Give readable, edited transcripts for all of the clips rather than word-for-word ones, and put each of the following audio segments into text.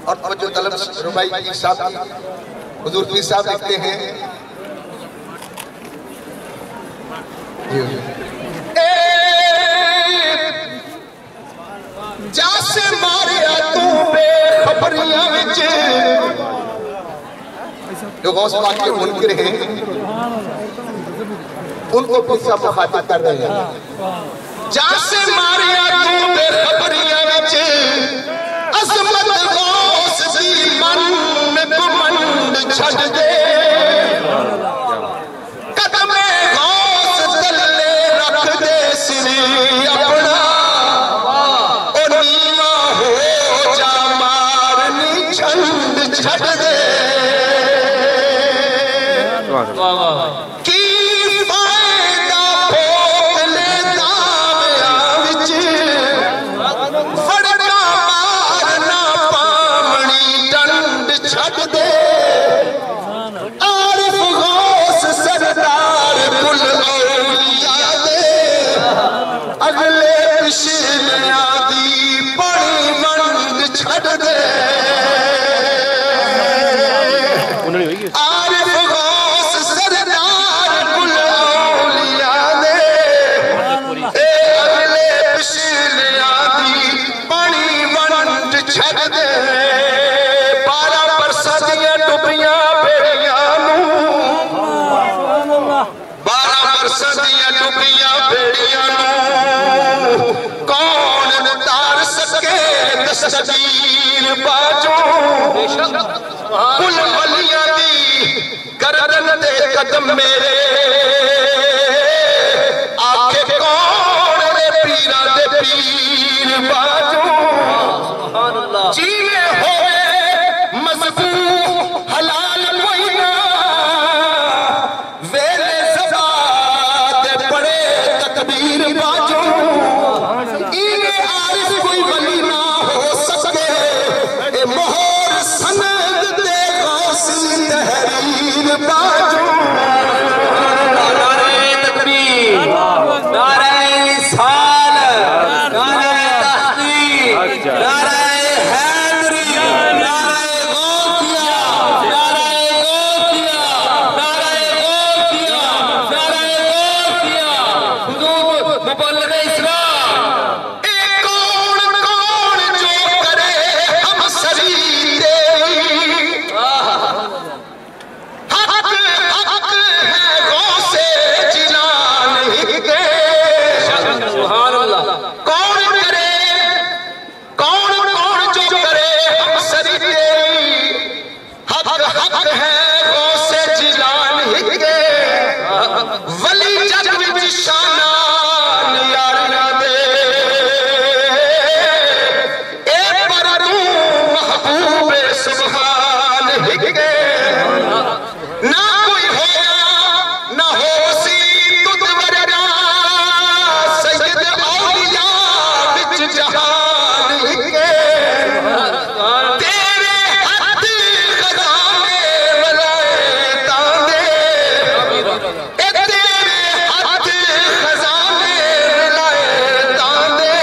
اور توجہ طلب ربائی پیر صاحب کی حضور پیر صاحب لکھتے ہیں جاسے ماریا تو بے خبریاں وچے جو غوث پاک کے منکر ہیں ان کو پیر صاحب مخاطب کر رہے ہیں جاسے ماریا تو بے خبریاں وچے عظمت غوث دی من بمند چھڑ دے قدم غوث تلے رکھ دے سری اپنا او نیمہ ہو جا مارنی چھند چھڑ دے کی فائدہ پھوک لے دامیاں وچ فڑکا مارنا پامنی ڈنڈ چھڑ دے عارف غوث سردار کل اولیاء دے اگلے پشلیاں دی بڑی منڈ چھڑ دے عارف غوث سردار کل اولیاء دے اے اگلے پشلیاں دی بڑی منڈ چھڑ دے بارہ برسہ دیاں ڈبیاں بھیڑیاں نوں بارہ برسہ دیاں ڈبیاں بھیڑیاں نوں کون اتار سکے دستگیر باجوں کل ولیاں دی گردن دے قدم میرے آکھے کون دے پیرہ دے پیر باجوں جیوے ہوئے مذبوح حلال موئینا ویلے زباد پڑے تکبیر باجوں اینے عارف کوئی ولی نہ ہو سکے اے مہور سند دے غوثی تحریر باجوں نعرہ تکبیر نعرہ سال نعرہ تحقیق نعرہ حیدری نعرہ غوثیہ نعرہ غوثیہ نعرہ غوثیہ نعرہ غوثیہ حضور مبلغ اسلام اے کون کون جو کرے ہم سری تیری حق ہے غوث جلال ہی کے سبحان اللہ کون کرے کون کون جو کرے ہم سری تیری حق ہے غوث جلال ہی کے ولی جگ وچ شانان یاریاں دے اے پر تو محبوب سبحان ہی کے نہ کوئی ہویا نہ ہو سی تجھ ورگا سید اولیاء وچ جہان ہی کے تیرے ہاتھ خزانے ولایتاں دے اے تیرے ہاتھ خزانے ولایتاں دے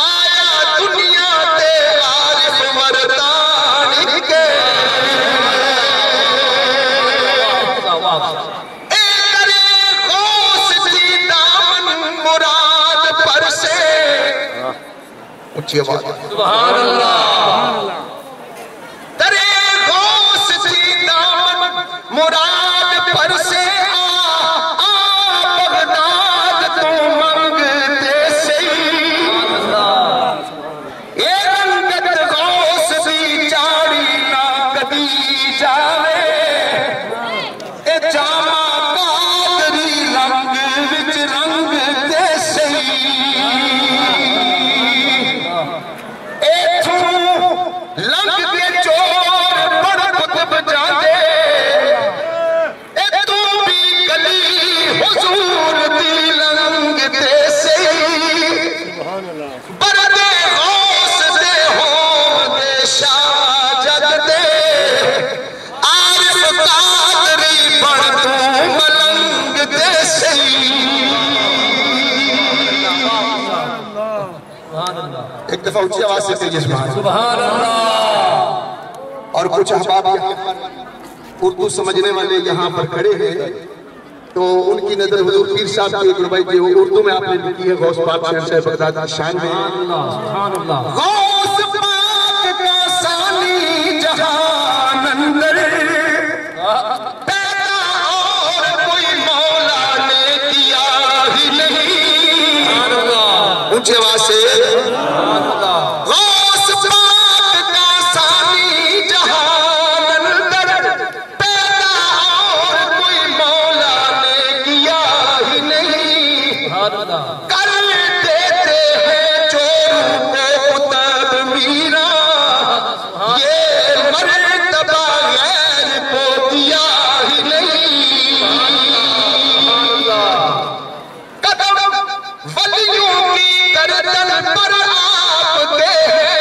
آیا دنیا تے عارف مردان ہی کے اے کرے غوث دی دامن مراد پر سے اچھی آواز سبحان اللہ ترے غوث دی دامن مراد پر سے آ بغداد تو منگتے سی اے رنگت غوث دی چاڑی نہ کبھی جاوے اے جامع قادری رنگ وچ رنگ دے سی اے تھوں دفعہ اونچی آواز سے کہیے سبحان اللہ. اور کچھ احباب یہاں پر اردو سمجھنے والے یہاں پر کھڑے ہیں تو ان کی نظر حضور پیر صاحب کی ایک ربائی جو اردو میں آپ نے لکھی ہے غوث پاک شہنشاہ بغداد کی شان میں. سبحان اللہ. غوث پاک کا ثانی جہان اندر پیدا اور کوئی مولا نے کیا ہی نہیں. اونچی آواز سے غوث پاک کا ثانی جہان اندر پیدا اور کوئی مولا نے کیا ہی نہیں. کر دیتے ہیں چوروں کو کتب میرا یہ مرتبہ غیر کو دیا ہی نہیں. قدم ولیوں کی گردن پر آپ کے ہیں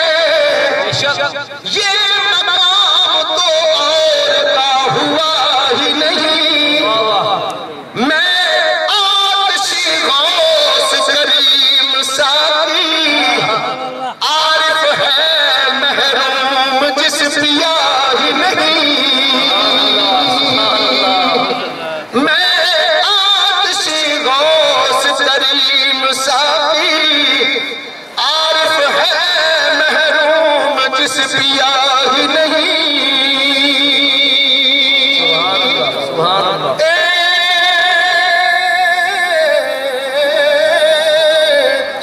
یہ مقام تو اور کا ہوا ہی نہیں. میں آتشی غوث کریم ساقی عارف ہے محروم جس پیا ہی نہیں. میں آتشی غوث کریم ساقی عارف ہے محروم جس پیا ہی نہیں.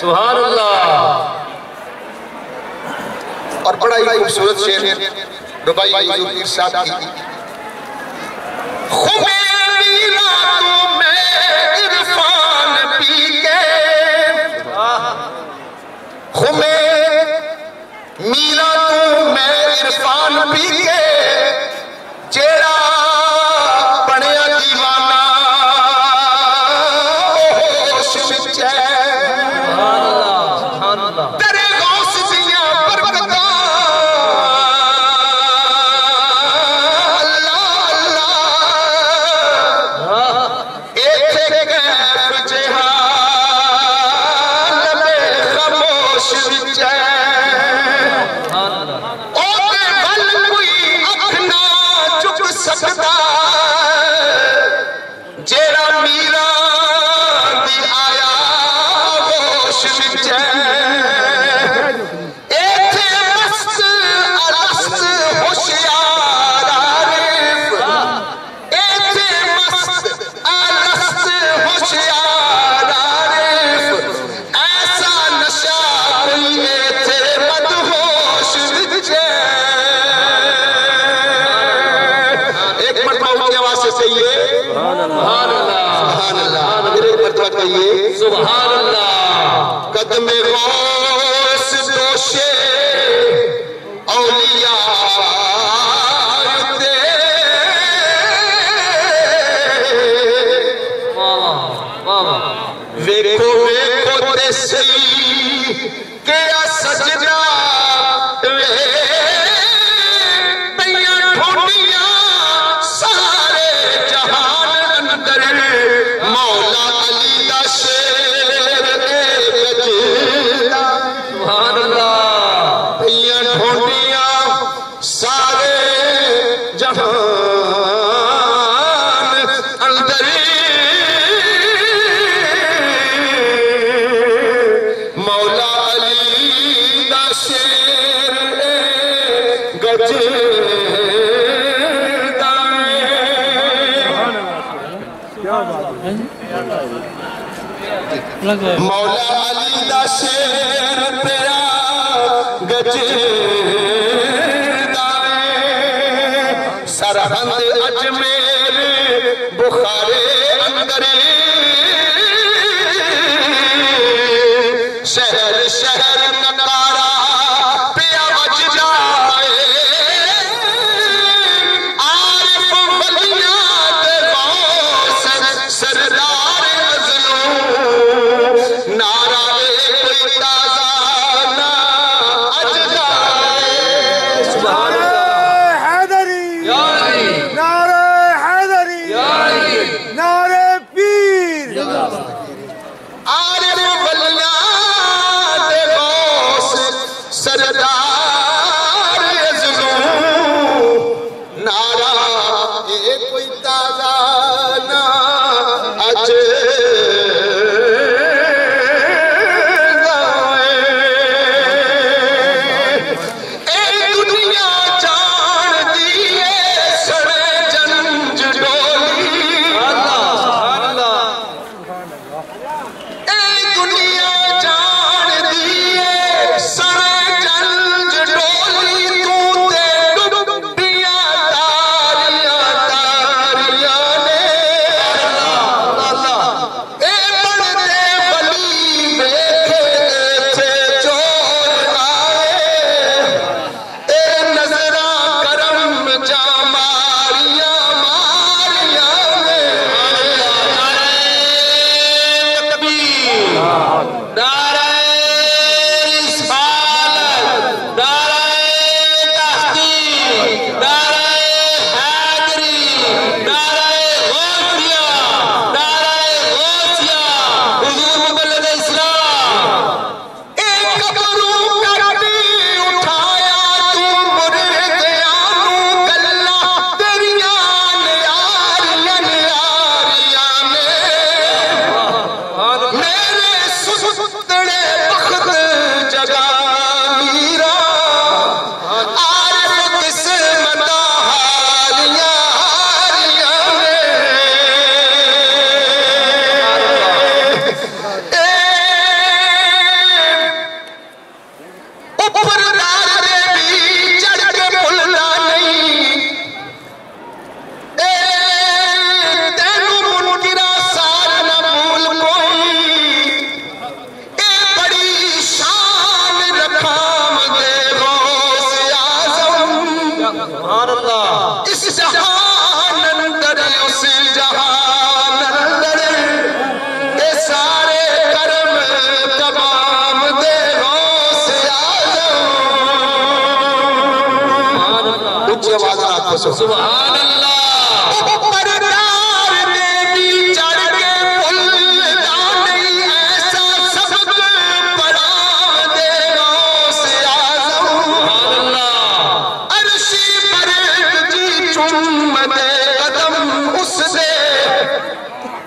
سبحان اللہ. اور بڑا ہی خوبصورت شعر ربائی حضور پیر صاحب کی. خمینی راتوں میں عرفان پی کے میرا تو میں عرفان پی کے چیڑا بنیا دیوانہ ہوش وچ ہے. سبحان اللہ. تیرے غوث دیاں برکتاں اللہ اللہ ایتھے کیف جہان لبے خاموش وچ ہے. اوتے ول کوئی اکھ نہ چک سکدا جیڑا میرا دی آیا ہوش وچ ہے. ایتھے مست الست ہوشیار عارف ایتھے مست الست ہوشیار عارف ایسا نشہ کوئی ایتھے مدہوش وچ ہے. ایک مرتبہ اونچی آواز سے کہیے سبحان اللہ. سبحان اللہ. پھر ایک مرتبہ کہیے سبحان اللہ. قدم غوث دوشے اولیاء تیرے ویکھو ویکھو تے سی کیا سجدہ پیاں ٹھونڈیاں سارے جہان اندر مولا علی دا شیر گجدا. سبحان اللہ. پیاں ٹھونڈیاں سارے جہان اندر مولا علی دا شیر گجدا. مولا علی دا شیر تیرا گجدا. سرحند اجمیر بخارے اندر شہر شہر نکارا پیا بج جائے. عارف ولیاں دے غوث سردار مظلوم نعرہ کوئی تازہ نہ اجدا. سبحان اللہ. حیدری یا علی. نعرہ حیدری یا علی. نعرہ پیر سو سبحان اللہ اوپر دار دیوی چڑھ کے پل دانی ایسا سبق پڑھا دے غوث اعظم سبحان اللہ عرشی پر جی چومتے قدم اس سے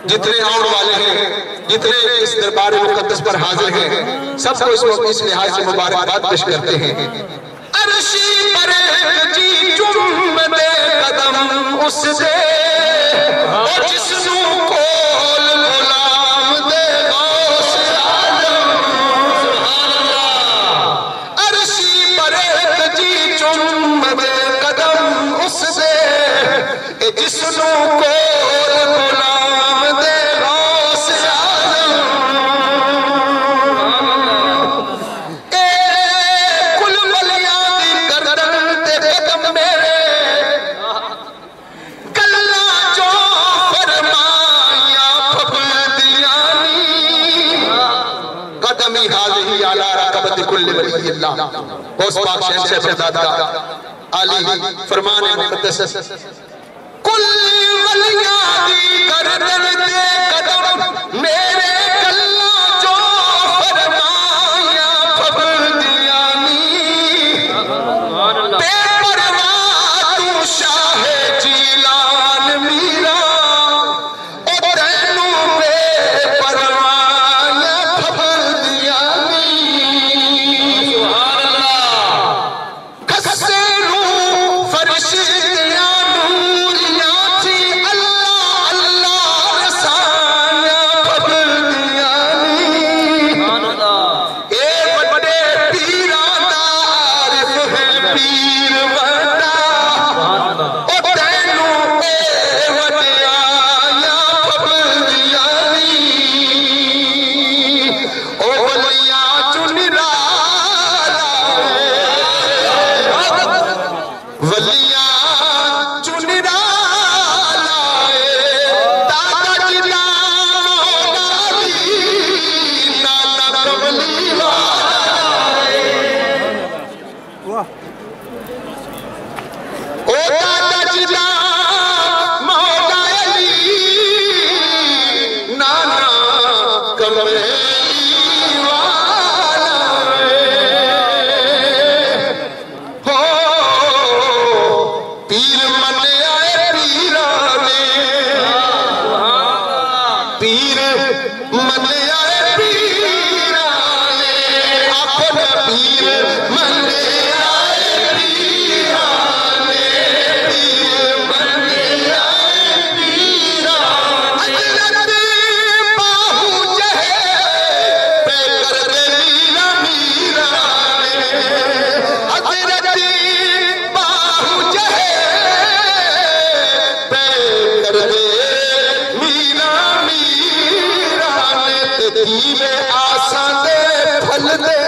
جتنے آن والے ہیں جتنے اس دربار مقدس پر حاضر ہیں سب کو اس وقت اس لحاظ سے مبارکباد پیش کرتے ہیں عرشی پر جی چومتے قدم اس سے اور جس نو کول غلام دے غوث اعظم سبحان اللہ عرشی پر جی چومتے قدم اس سے جس نو کول غلام دے غوث اعظم اے کل ولیاں دی گردن تے قدم میرے کلا جو فرمایا پھپدیانی قدمی حاضری علی رقبت کل ولی اللہ غوث پاک شہنشاہ بغداد کا عالی فرمان مقدس کل ولیاں دی گردن تے قدم میرے کلا جو فرمایا پھپدیانی بے پرواہ تو شاہ جیلان میرا او تینوں بے پرواہ پھپدیانی سبحان اللہ کسے نو فرشتیاں نوریاں تھی اللہ اللہ رسانیاں پھپدیانی سبحان اللہ اے بڑے پیران دا عارف ہے پیر وڈا او تینوں اے وڈیاں پھپدیانی او ولیاں چو نرالا ولیاں چو نرالا دادا جلا مولا علی نانا کملی او دادا جلا مولا علی نانا کملی والا ہو پیر منے آئے پیرانے پیر منے آئے پیرانے اپنا پیر منے آئے پیرانے پیر منے آئے پیرانے حضرت باہو جہے پہ کر دے میرا میرانے حضرت باہو جہے پہ کر دے میرا میرانے تے دیوے آسان دے پھل دینے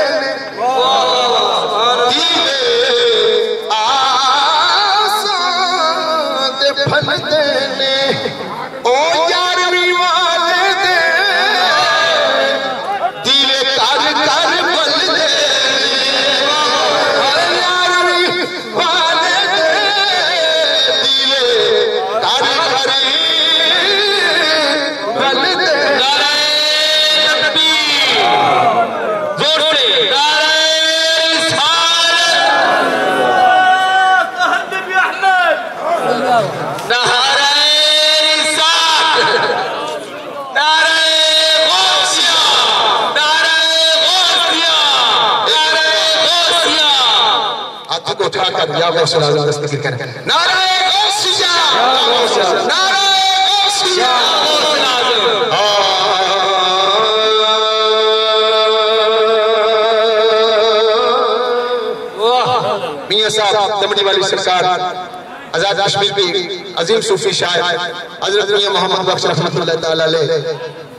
دیوے آسان دے پھل دینے او یارویں والے دے دیوے کر کر پھل دینے یارویں والے دے دیوے کر کر پھل دینے نعرہ تکبیر زور سے نعرہ رسالت تهدم يا احمد نعرہ رسالت نعرہ غوثیہ نعرہ غوثیہ نعرہ غوثیہ ہاتھ کو اٹھا کر یا غوث اعظم دستگیر کریں نعرہ غوثیہ نعرہ غوثیہ غوث اعظم میاں صاحب دمڑی والی سرکار آزاد کشمیر کی عظیم صوفی شاعر حضرت میاں محمد بخش رحمت اللہ تعالیٰ علیہ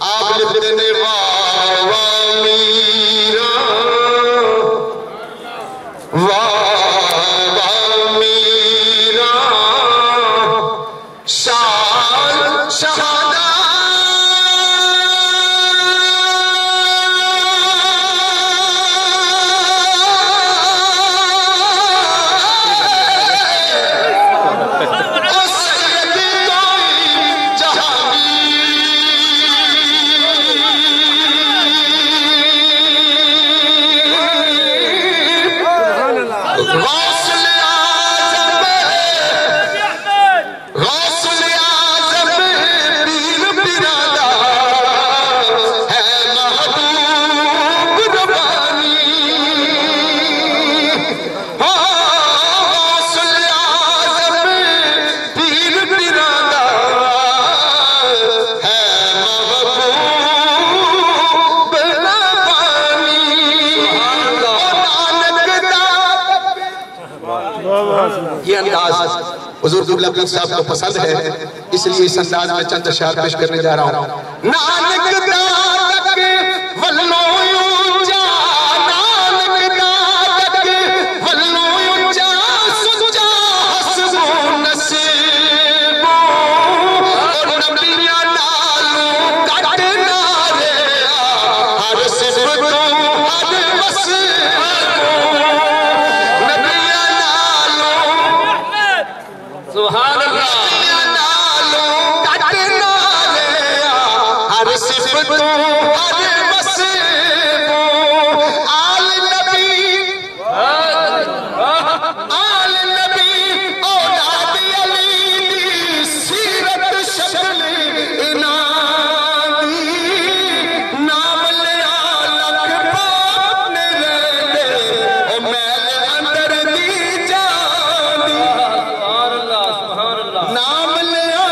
آپ لکھتے نے واہ میرا واہ میرا شان شہادہ قبلہ پیر صاحب کو پسند ہے، اس لیے اس انداز میں چند اشعار پیش کرنے جا رہا ہوں. نانک دادک ولو یوجا، نانک دادک ولو یوجا، سجا حسبو نصیبو، اور نبیاں نالو کٹ نالے ہر صفتو ہر وصفو، نبیاں نالو سبحان اللہ ہر صفتو ہر وصفو، آل نبی اولاد علی دی سیرت شکل انادی، نام لیا لکھ پاپ نے رہنے او میل اندر دی جاندی، نام لیا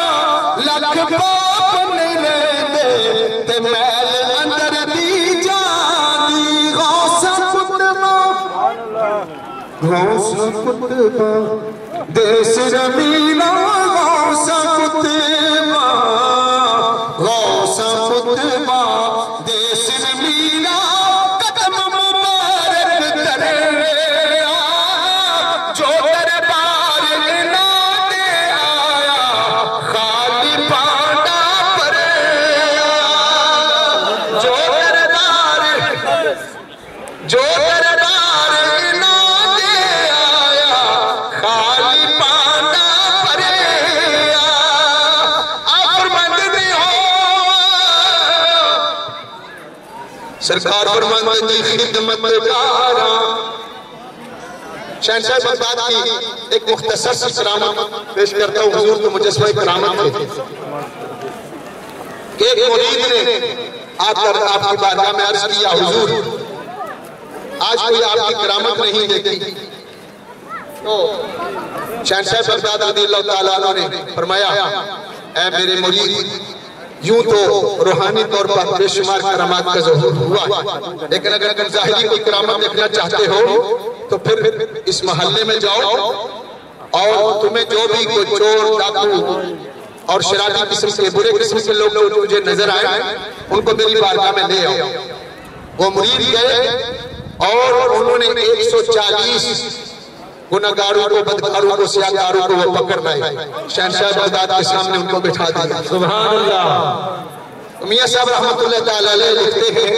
لکھ پاپ نے رہنے تے میل اندر دی جاندی، غوث قطبہ غوث قطبہ دیس رمینا، غوث قطبہ غوث قطبہ دیس رمینا، قدم مبارک دریا جو دربار انانے آیا، خالی پانڈا پریا، جو دربار انانے آیا، خالی پانڈا پریا، آپ فرماند دی ہو سرکار فرماند دی خدمت کارا. شہنشاہ بغداد کی ایک مختصر سی کرامت پیش کرتا ہوں. حضور تو مجسمہ کرامت تھے کہ ایک مرید نے آ کر آپ کی بارگاہ میں عرض کیا، حضور آج کوئی آپ کی کرامت نہیں دیکھی. تو شہنشاہ بغداد رضی اللہ تعالیٰ عنہ نے فرمایا، اے میرے مرید، یوں تو روحانی طور پر بے شمار کرامات کا ظہور ہوا، لیکن اگر ظاہری کوئی کرامت دیکھنا چاہتے ہو تو پھر اس محلے میں جاؤ اور تمہیں جو بھی کوئی چور، ڈاکو اور شرابی قسم کے برے قسم کے لوگ مجھے نظر آئے ان کو میری بارگاہ میں لے آؤ. وہ مرید گئے اور انہوں نے 140 گناہگاروں کو، بدکاروں کو، سیاہکاروں کو وہ پکڑ لائے، شہنشاہ بغداد کے سامنے ان کو بٹھا دیا. سبحان اللہ. میاں صاحب رحمت اللہ تعالیٰ علیہ لکھتے ہیں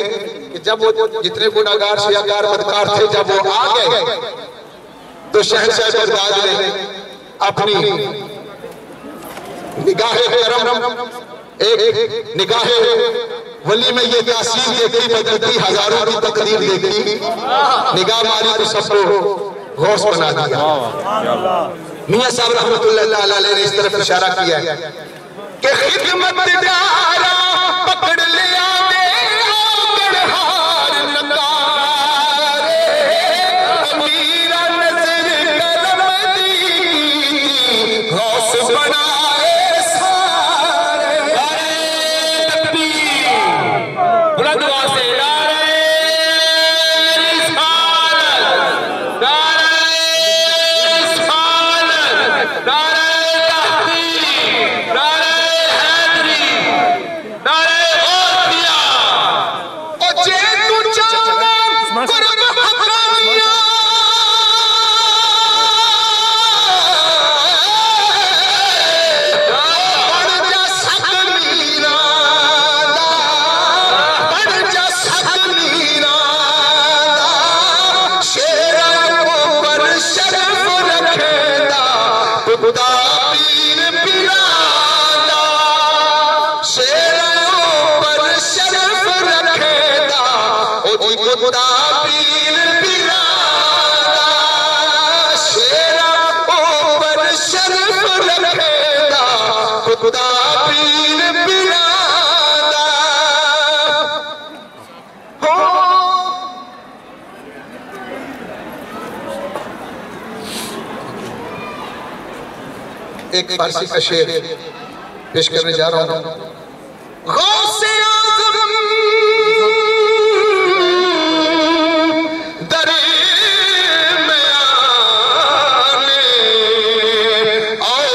کہ جب وہ جتنے گناہگار، سیاہکار، بدکار تھے جب وہ آ گئے تو شہنشاہ بغداد نے اپنی نگاہ کرم، ایک نگاہ ولی میں یہ تاثیر دیکھی، بدلتی ہزاروں کی تقدیر دیکھی، نگاہ ماری تو سب کو غوث بنا دیا. میاں صاحب رحمت اللہ تعالیٰ علیہ نے اس طرف اشارہ کیا ہے کہ خدمت دارا پکڑ لیا دے گڑھار نکارے، امیرہ نظر کرم دی غوث بنائے سارے. تکبیر، بلند آواز سے نعرہ رسالت، نعرہ رسالت، نعرہ تحقیق، نعرہ حیدری، نعرہ غوثیہ. او جے تو چاہنا قرب حقانیہ، بڑھ جا سک میرادا، بڑھ جا سک میرادا، شیروں پر شرف رکھے دا خدا پیر پیرادا، شیروں پر شرف رکھے دا خدا پیر پیرادا، شیروں پر شرف رکھے دا خدا پیر پیرادا. ایک فارسی کا شعر پیش کرنے جا رہا ہوں. غوث اعظم در میانے اور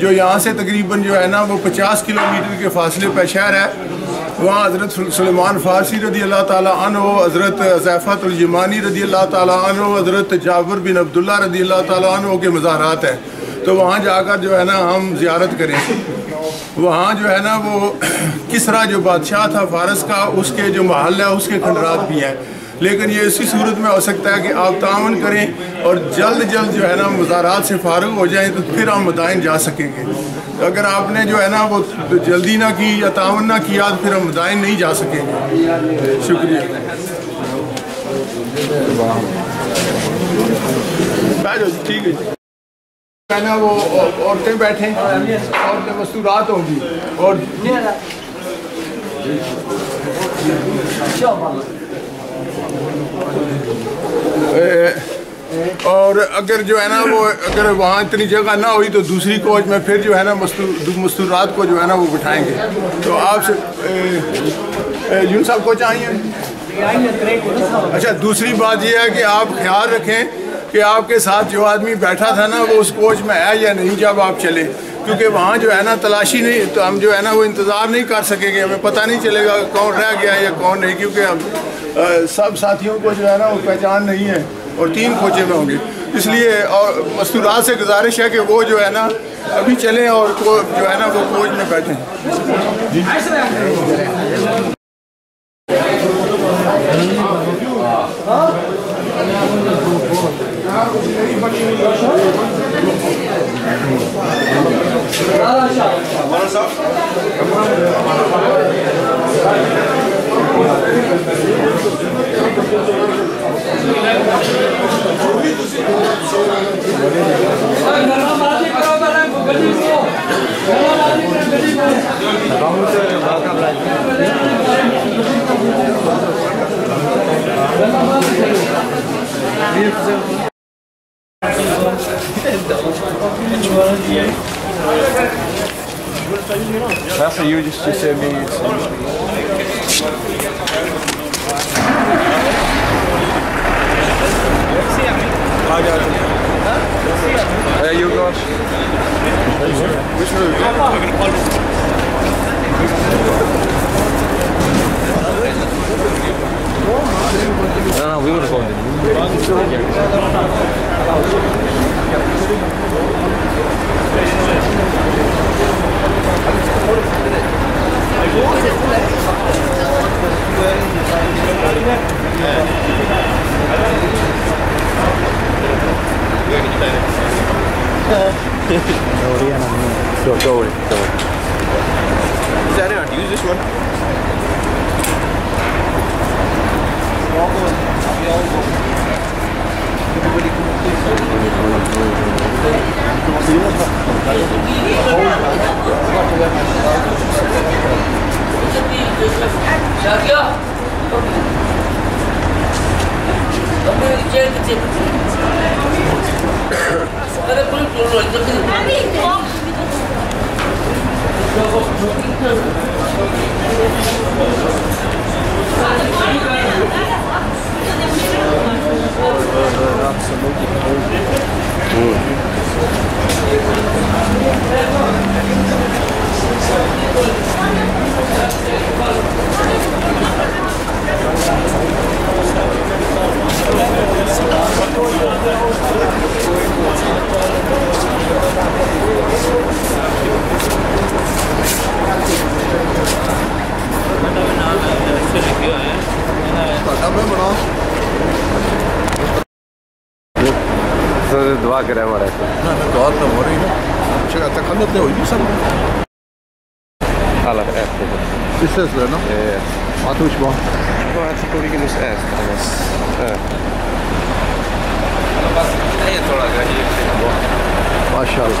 جو یہاں سے تقریباً جو ہے نا وہ 50 کلومیٹر کے فاصلے پہ شہر ہے، وہاں حضرت سلیمان فارسی رضی اللہ تعالیٰ عنہ، حضرت حذیفہ الجمانی رضی اللہ تعالیٰ عنہ، حضرت جابر بن عبداللہ رضی اللہ تعالیٰ عنہ کے مزارات ہیں، تو وہاں جا کر جو ہے نا ہم زیارت کریں۔ وہاں جو ہے نا وہ کسرا جو بادشاہ تھا فارس کا، اس کے جو محل ہے اس کے کھنڈرات بھی ہیں، لیکن یہ اسی صورت میں ہو سکتا ہے کہ آپ تعاون کریں اور جلد جو ہے نا مزارات سے فارغ ہو جائیں تو پھر ہم مدائن جا سکیں گے۔ اگر آپ نے جو ہے نا وہ جلدی نہ کی یا تعاون نہ کیا تو پھر ہم مدائن نہیں جا سکیں گے۔ شکریہ۔ ٹھیک ہے نا، وہ عورتیں بیٹھیں، عورتیں مستورات ہوں گی اور اگر جو ہے نا وہ اگر وہاں اتنی جگہ نہ ہوئی تو دوسری کوچ میں پھر جو ہے نا مستورات کو جو ہے نا وہ بٹھائیں گے۔ تو آپ سے یون صاحب کوچ آئی ہیں؟ اچھا، دوسری بات یہ ہے کہ آپ خیال رکھیں کہ آپ کے ساتھ جو آدمی بیٹھا تھا نا وہ اس کوچ میں ہے یا نہیں جب آپ چلیں، کیونکہ وہاں جو ہے نا تلاشی نہیں، تو ہم جو ہے نا وہ انتظار نہیں کر سکیں گے، ہمیں پتہ نہیں چلے گا کون رہ گیا یا کون نہیں، کیونکہ ہم سب ساتھیوں کو جو ہے نا وہ پہچان نہیں ہے اور 3 کوچے میں ہوں گے۔ اس لیے اور مستورات سے گزارش ہے کہ وہ جو ہے نا ابھی چلیں اور جو ہے نا وہ کوچ میں بیٹھیں۔ That's you just send me. There you go. Which route? No, we would have gone. Go away. Is that it? Use this one. دعا کرے ہمارے دعا تو ہو رہی ہے شکایت تکلف نہیں ہوئی سب حالا this is there no what which one well I think we can just ask I guess MashaAllah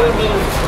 Thank you.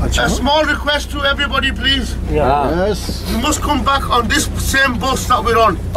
A small request to everybody, please. Yes. You must come back on this same bus that we're on.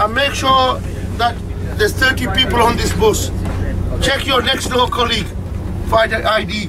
and make sure that there's 30 people on this bus. Check your next door colleague. Find an ID.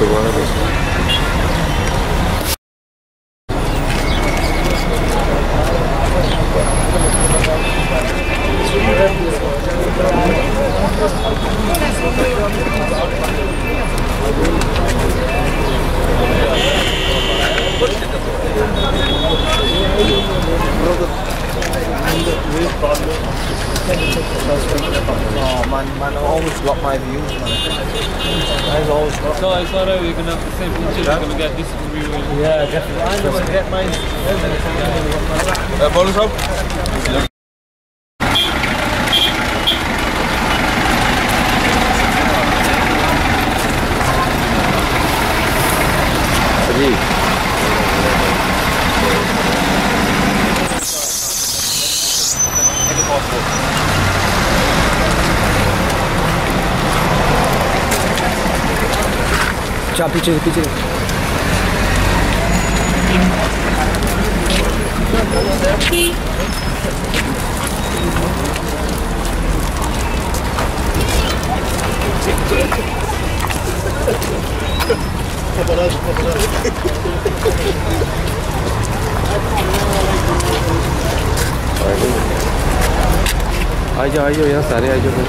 دوبارہ Man, I always block my views, man. I always block. No, it's alright, we're gonna have the same picture, we're gonna get this review. Yeah, definitely. I'm going to get mine. Bowler shop? Jump, picture. آ جاؤ یہاں سارے آ جاؤ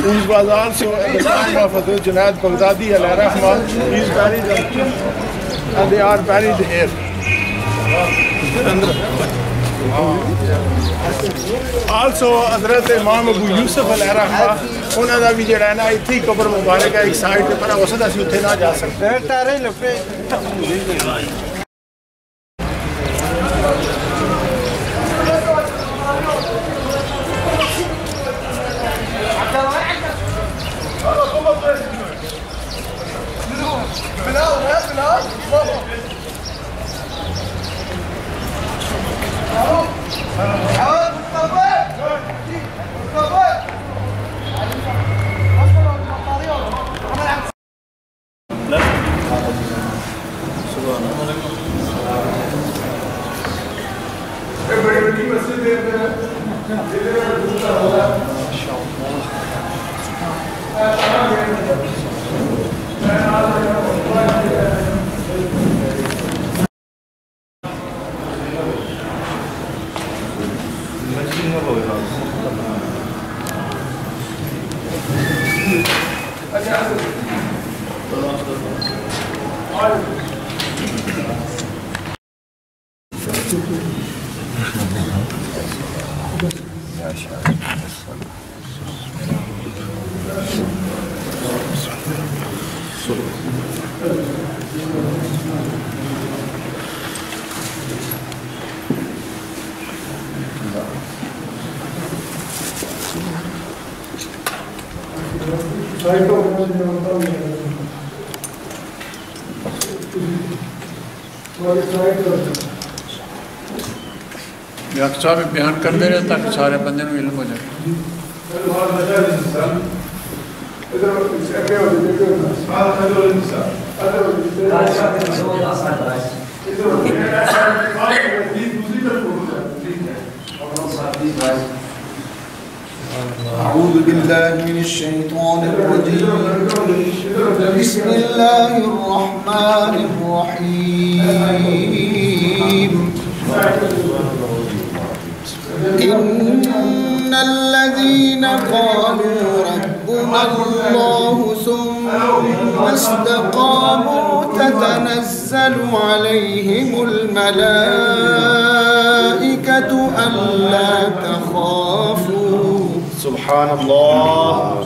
These was also at the time of Abdul Junaid Baghdadi alayhi rahmah. He is buried and they are buried here. Also Hazrat Imam Abu Yusuf alayhi rahmah, انہوں نے بھی جڑا ہے نا اتھی قبر مبارک ہے ایک سائڈ پہ پر وسط اسی اتنے نہ جا سکتے ہیں ٹارے لپے یکساں میں بیان کرتے رہے تاکہ سارے بندے نوں علم ہو جائے أعوذ بالله من الشيطان الرجيم بسم الله الرحمن الرحيم إن الذين قالوا ربنا حسبنا الله ثم استقاموا تتنزل عليهم الملائكة ألا تخافوا سبحان الله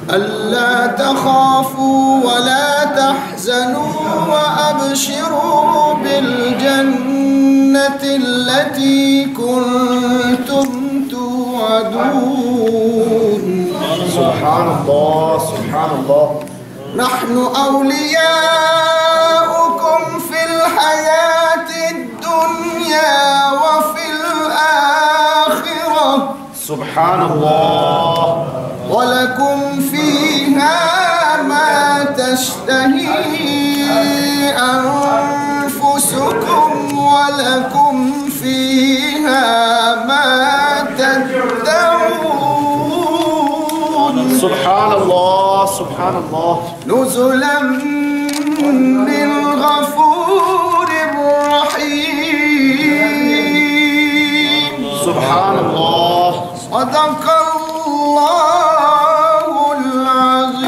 ألا تخافوا ولا تحزنوا وأبشروا بالجنة التي كنتم توعدون سبحان الله سبحان الله نحن أولياؤكم في الحياة الدنيا وفي الآخرة سبحان الله ولكم فيها ما تشتهي أنفسكم ولكم فيها ما تدعون سبحان الله سبحان الله نزلا من غفور رحيم سبحان الله صدق الله العظيم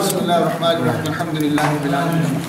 بسم الله الرحمن الرحيم الحمد لله رب العالمين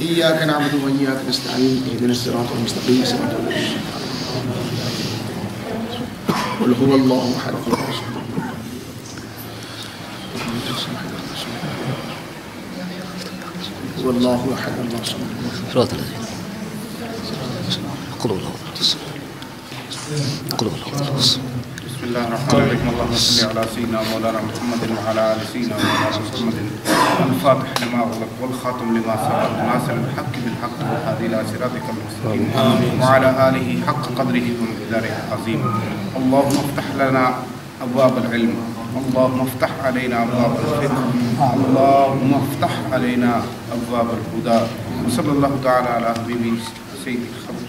إياك نعبد وإياك نستعين اهدنا الصراط المستقيم صراط الذين قل هو الله أحد الله الصمد هو الله أحد الله الصمد صراط الذين قل هو الله قل هو الله بسم الله الرحمن الرحيم اللهم صل على سيدنا مولانا محمد وعلى ال سيدنا مولانا محمد الفاتح لما أغلق والخاتم لما سبق ناصر الحق بالحق والهادي الى صراطك المستقيم وعلى اله حق قدره ومقداره العظيم اللهم افتح لنا ابواب العلم اللهم افتح علينا ابواب الفقه اللهم افتح علينا ابواب الهدى وصلى الله تعالى على حبيبه سيد الخلق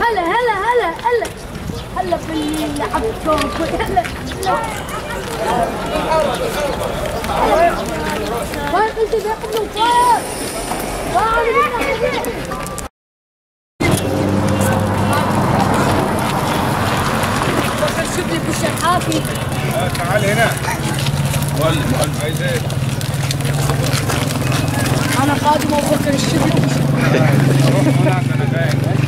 هلا هلا هلا هلا هلا باللعب هلا ما قلت بيقبلوا شوفني بالشحافي تعال هنا انا خادم ابو بكر الشبلي روح هناك انا جاي